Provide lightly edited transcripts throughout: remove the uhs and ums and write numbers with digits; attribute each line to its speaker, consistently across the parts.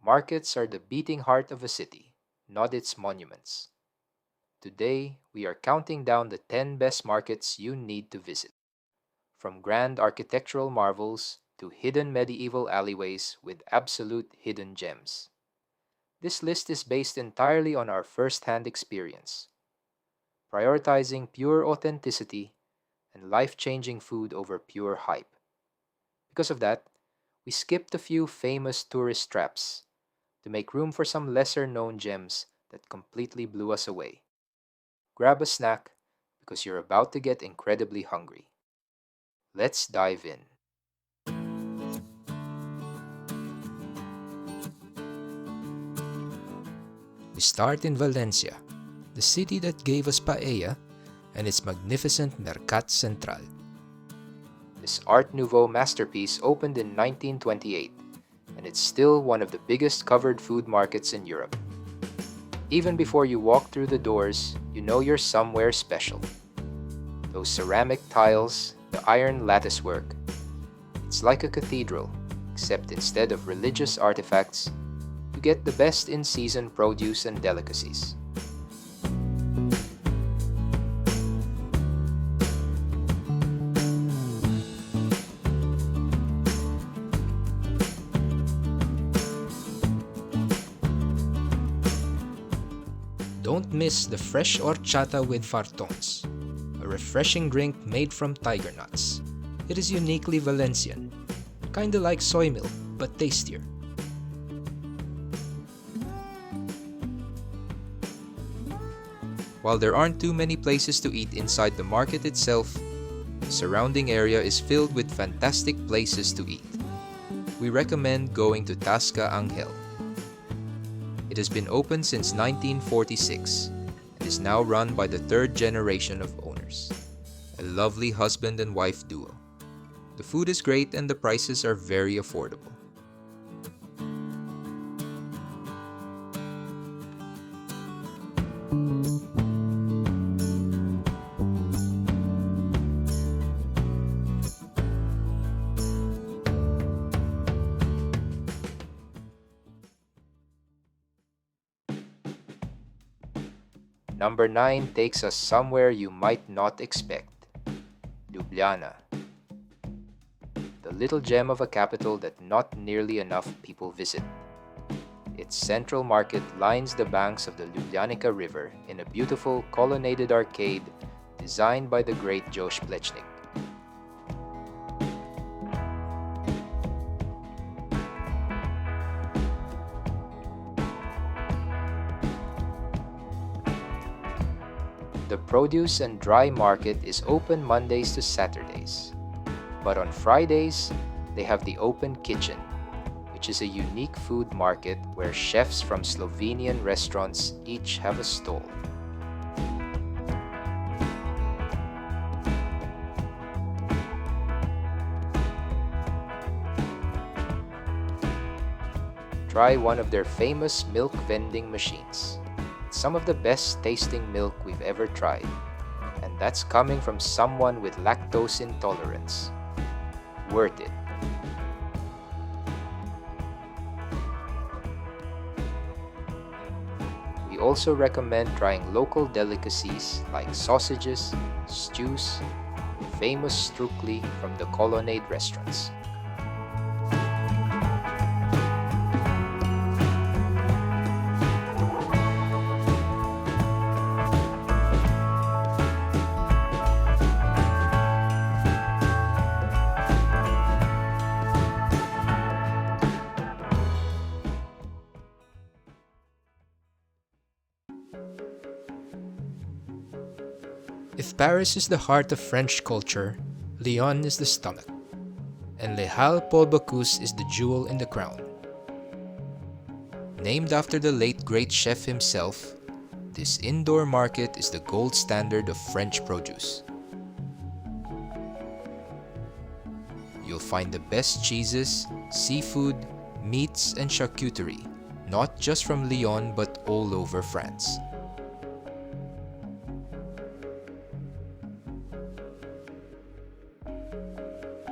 Speaker 1: Markets are the beating heart of a city, not its monuments. Today, we are counting down the 10 best markets you need to visit. From grand architectural marvels to hidden medieval alleyways with absolute hidden gems. This list is based entirely on our first hand experience, prioritizing pure authenticity and life changing food over pure hype. Because of that, we skipped a few famous tourist traps to make room for some lesser known gems that completely blew us away. Grab a snack because you're about to get incredibly hungry. Let's dive in. We start in Valencia, the city that gave us paella and its magnificent Mercat Central. This Art Nouveau masterpiece opened in 1928, and it's still one of the biggest covered food markets in Europe. Even before you walk through the doors, you know you're somewhere special. Those ceramic tiles, the iron latticework. It's like a cathedral, except instead of religious artifacts, you get the best in-season produce and delicacies. Don't miss the fresh horchata with fartons, a refreshing drink made from tiger nuts. It is uniquely Valencian, kinda like soy milk, but tastier. While there aren't too many places to eat inside the market itself, the surrounding area is filled with fantastic places to eat. We recommend going to Tasca Angel. It has been open since 1946 and is now run by the third generation of owners, a lovely husband and wife duo. The food is great and the prices are very affordable. Number 9 takes us somewhere you might not expect. Ljubljana. The little gem of a capital that not nearly enough people visit. Its central market lines the banks of the Ljubljanica River in a beautiful colonnaded arcade designed by the great Jože Plečnik. The produce and dry market is open Mondays to Saturdays. But on Fridays, they have the open kitchen, which is a unique food market where chefs from Slovenian restaurants each have a stall. Try one of their famous milk vending machines. Some of the best tasting milk we've ever tried, and that's coming from someone with lactose intolerance. Worth it. We also recommend trying local delicacies like sausages, stews, and famous strukli from the colonnade restaurants. If Paris is the heart of French culture, Lyon is the stomach, and Les Halles Paul Bocuse is the jewel in the crown. Named after the late great chef himself, this indoor market is the gold standard of French produce. You'll find the best cheeses, seafood, meats, and charcuterie, not just from Lyon but all over France.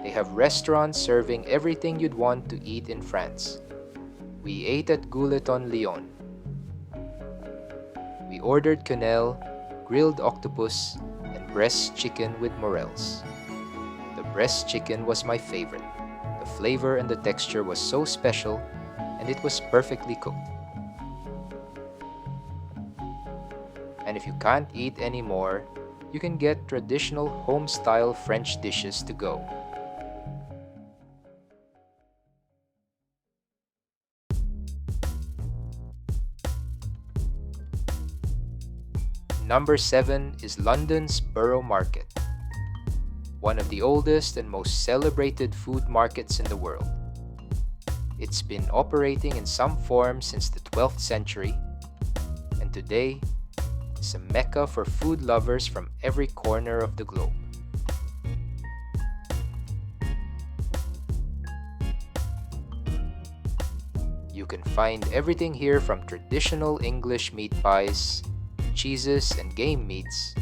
Speaker 1: They have restaurants serving everything you'd want to eat in France. We ate at Gueuleton Lyon. We ordered quenelle, grilled octopus, and Bresse chicken with morels. The Bresse chicken was my favorite. The flavor and the texture was so special, and it was perfectly cooked. And if you can't eat anymore, you can get traditional home-style French dishes to go. Number 7 is London's Borough Market, one of the oldest and most celebrated food markets in the world. It's been operating in some form since the 12th century, and today it's a mecca for food lovers from every corner of the globe. You can find everything here from traditional English meat pies, cheeses and game meats,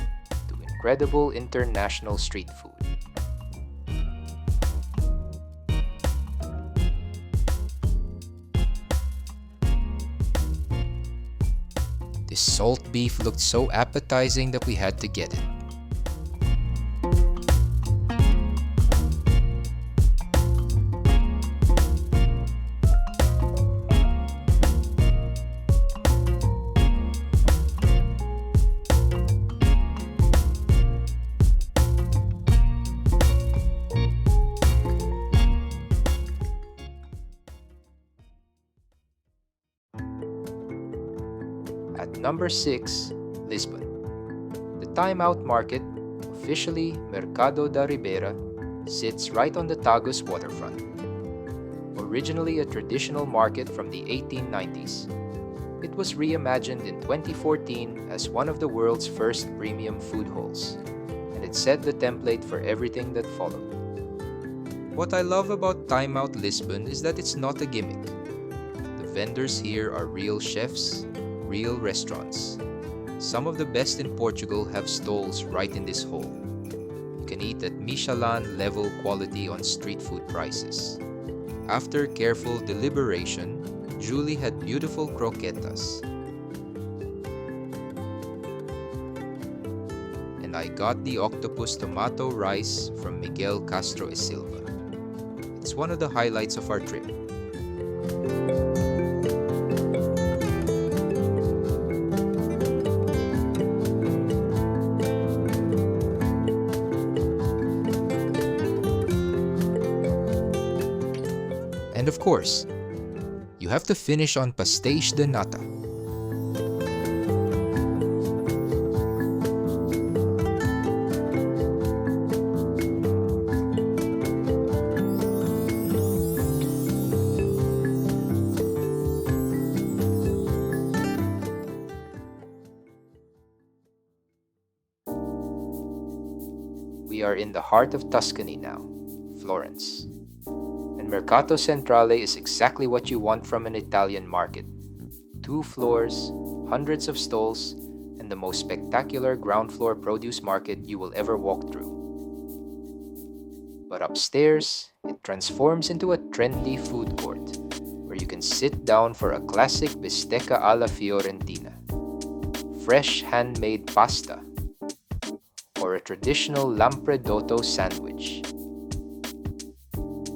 Speaker 1: to incredible international street food. This salt beef looked so appetizing that we had to get it. At number 6, Lisbon. The Time Out Market, officially Mercado da Ribeira, sits right on the Tagus waterfront. Originally a traditional market from the 1890s, it was reimagined in 2014 as one of the world's first premium food halls, and it set the template for everything that followed. What I love about Time Out Lisbon is that it's not a gimmick. The vendors here are real chefs, real restaurants. Some of the best in Portugal have stalls right in this hall. You can eat at Michelin-level quality on street food prices. After careful deliberation, Julie had beautiful croquetas. And I got the octopus tomato rice from Miguel Castro e Silva. It's one of the highlights of our trip. And of course, you have to finish on pastéis de nata. We are in the heart of Tuscany now, Florence. And Mercato Centrale is exactly what you want from an Italian market. 2 floors, hundreds of stalls, and the most spectacular ground floor produce market you will ever walk through. But upstairs, it transforms into a trendy food court, where you can sit down for a classic bistecca alla fiorentina, fresh handmade pasta, or a traditional lampredotto sandwich.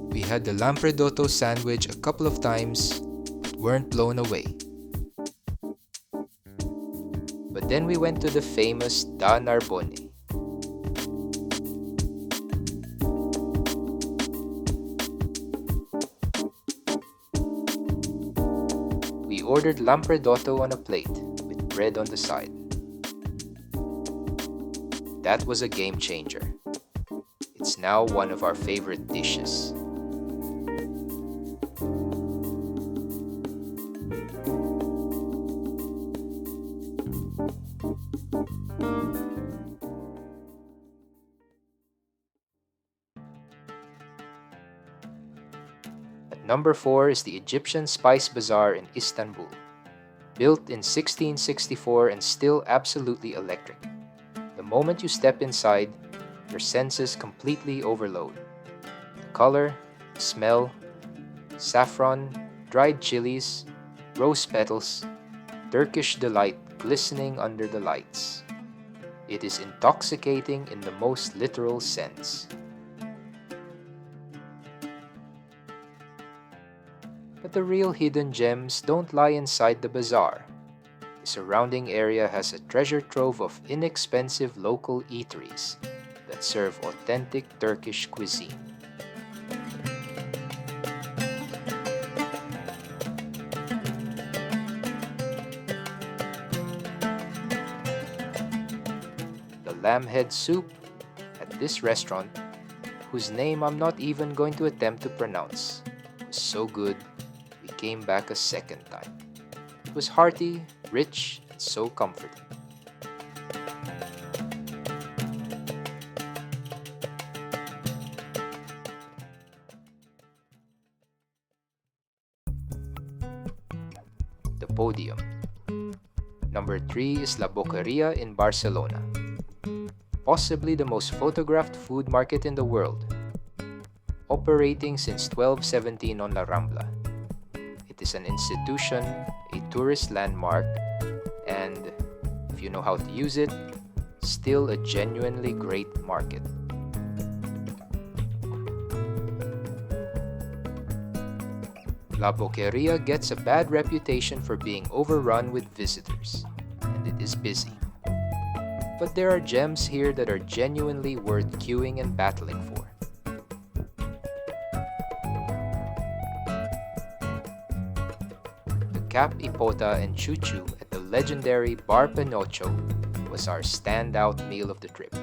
Speaker 1: We had the lampredotto sandwich a couple of times, but weren't blown away. But then we went to the famous Da Narbonne. We ordered lampredotto on a plate with bread on the side. That was a game changer. It's now one of our favorite dishes. Number 4 is the Egyptian Spice Bazaar in Istanbul, built in 1664 and still absolutely electric. The moment you step inside, your senses completely overload. The color, the smell, saffron, dried chilies, rose petals, Turkish delight glistening under the lights. It is intoxicating in the most literal sense. But the real hidden gems don't lie inside the bazaar. The surrounding area has a treasure trove of inexpensive local eateries that serve authentic Turkish cuisine. The lamb head soup at this restaurant, whose name I'm not even going to attempt to pronounce, was so good we came back a second time. It was hearty, rich, and so comforting. The podium. Number 3 is La Boqueria in Barcelona. Possibly the most photographed food market in the world. Operating since 1217 on La Rambla. It is an institution, a tourist landmark, and, if you know how to use it, still a genuinely great market. La Boqueria gets a bad reputation for being overrun with visitors, and it is busy. But there are gems here that are genuinely worth queuing and battling for. The Cap I Pota and Choo-Choo at the legendary Bar Pinotxo was our standout meal of the trip.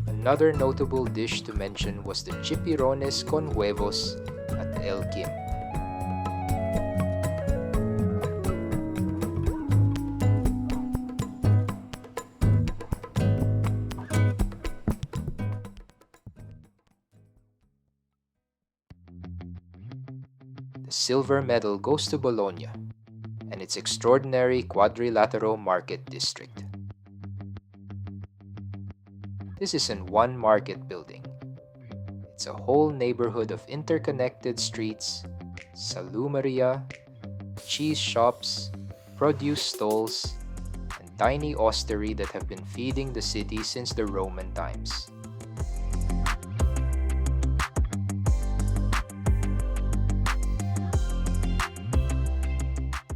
Speaker 1: Another notable dish to mention was the chipirones con huevos at El Kim. The silver medal goes to Bologna and its extraordinary Quadrilatero market district. This isn't one market building. It's a whole neighborhood of interconnected streets, salumeria, cheese shops, produce stalls, and tiny ostery that have been feeding the city since the Roman times.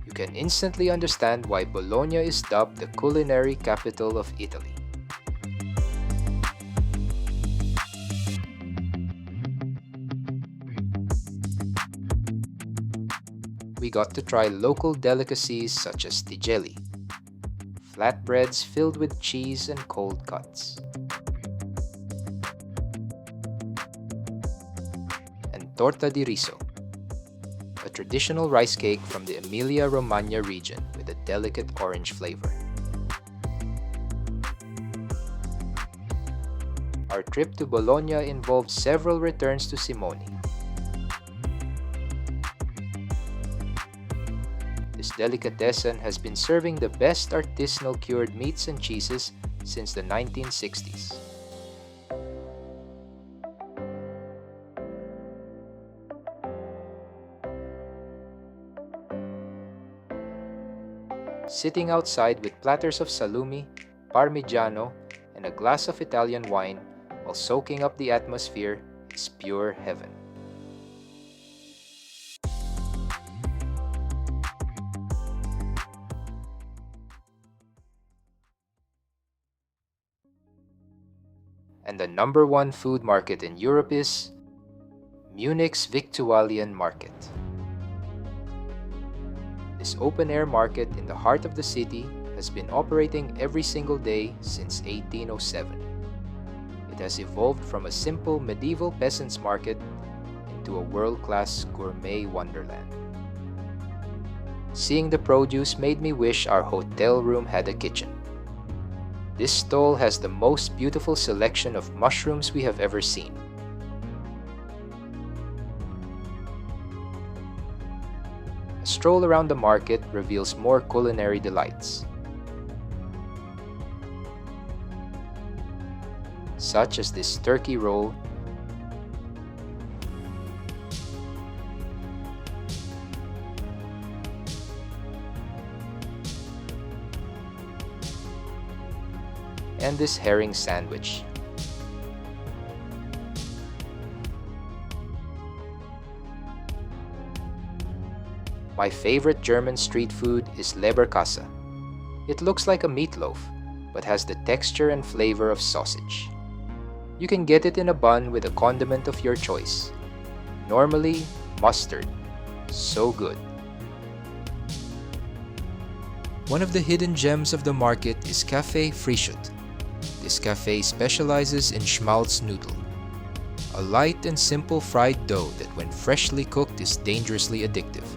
Speaker 1: You can instantly understand why Bologna is dubbed the culinary capital of Italy. We got to try local delicacies such as tigeli, flatbreads filled with cheese and cold cuts, and torta di riso, a traditional rice cake from the Emilia-Romagna region with a delicate orange flavor. Our trip to Bologna involved several returns to Simoni. This delicatessen has been serving the best artisanal cured meats and cheeses since the 1960s. Sitting outside with platters of salumi, parmigiano, and a glass of Italian wine while soaking up the atmosphere is pure heaven. And the number one food market in Europe is Munich's Viktualienmarkt. This open-air market in the heart of the city has been operating every single day since 1807. It has evolved from a simple medieval peasants' market into a world-class gourmet wonderland. Seeing the produce made me wish our hotel room had a kitchen. This stall has the most beautiful selection of mushrooms we have ever seen. A stroll around the market reveals more culinary delights. such as this turkey roll, and this herring sandwich. My favorite German street food is Leberkäse. It looks like a meatloaf, but has the texture and flavor of sausage. You can get it in a bun with a condiment of your choice. Normally, mustard. So good. One of the hidden gems of the market is Café Frischut. This cafe specializes in schmaltz noodle, a light and simple fried dough that when freshly cooked is dangerously addictive.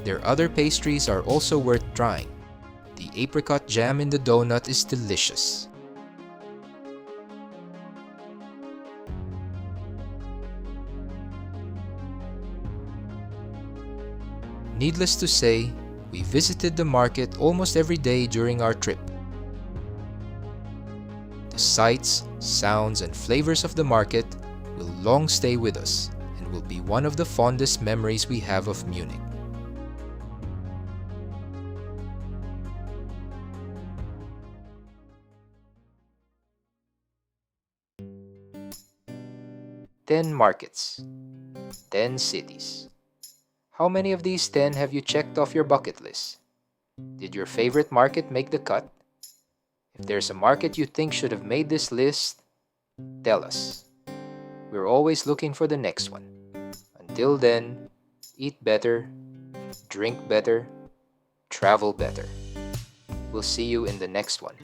Speaker 1: Their other pastries are also worth trying. The apricot jam in the donut is delicious. Needless to say, we visited the market almost every day during our trip. The sights, sounds, and flavors of the market will long stay with us and will be one of the fondest memories we have of Munich. Ten markets, 10 cities. How many of these 10 have you checked off your bucket list? Did your favorite market make the cut? If there's a market you think should have made this list, tell us. We're always looking for the next one. Until then, eat better, drink better, travel better. We'll see you in the next one.